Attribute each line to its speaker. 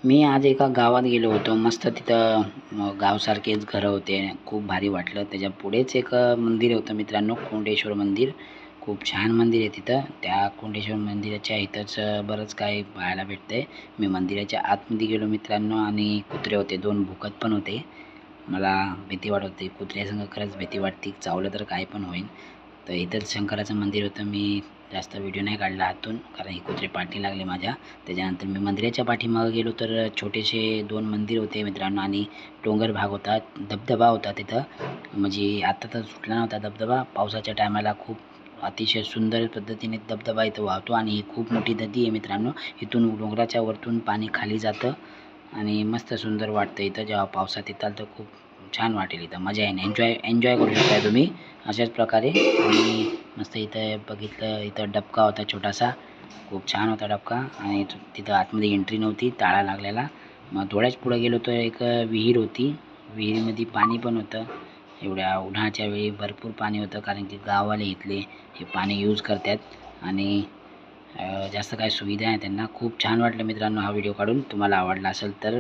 Speaker 1: मी आज एका गावात गेलो होतो. मस्त तिथं गावसारखेच घरं होते. खूप भारी वाटलं. त्याच्या पुढेच एक मंदिर होतं मित्रांनो, कोंडेश्वर मंदिर. खूप छान मंदिर आहे तिथं. त्या कोंडेश्वर मंदिराच्या इथंच बरंच काही पाहायला भेटतंय. मी मंदिराच्या आतमध्ये गेलो मित्रांनो आणि कुत्रे होते. 2 भुकत पण होते. मला भीती वाटत होती. कुत्र्यासंग खरंच भीती वाटते. चावलं तर काय पण होईल. तर इथंच शंकराचं मंदिर होतं. मी जास्त व्हिडिओ नाही काढला आतून, कारण हे कुत्रे पाठी लागले माझ्या. त्याच्यानंतर मी मंदिराच्या पाठीमागे गेलो तर छोटेसे 2 मंदिर होते मित्रांनो आणि डोंगर भाग होता. धबधबा होता तिथं. म्हणजे आता तर सुटला नव्हता धबधबा. पावसाच्या टायमाला खूप अतिशय सुंदर पद्धतीने धबधबा इथं वाहतो आणि ही खूप मोठी नदी आहे मित्रांनो. इथून डोंगराच्या वरतून पाणी खाली जातं आणि मस्त सुंदर वाटतं इथं. जेव्हा पावसात येताल तर खूप छान वाटेल. इथं मजा येईल. एन्जॉय करू शकता तुम्ही अशाच प्रकारे. आणि मस्त इथं बघितलं, इथं डबका होता छोटासा. खूप छान होता डबका आणि तिथं आतमध्ये एंट्री नव्हती, ताळा लागलेला. मग थोड्याच पुढं गेलो तर एक विहीर होती. विहिरीमध्ये पाणी पण होतं. एवढ्या उन्हाळ्याच्या वेळी भरपूर पाणी होतं, कारण की गाववाले इथले हे पाणी यूज करतात आणि जास्त काही सुविधा आहे त्यांना. खूप छान वाटलं मित्रांनो हा व्हिडिओ काढून. तुम्हाला आवडला असेल तर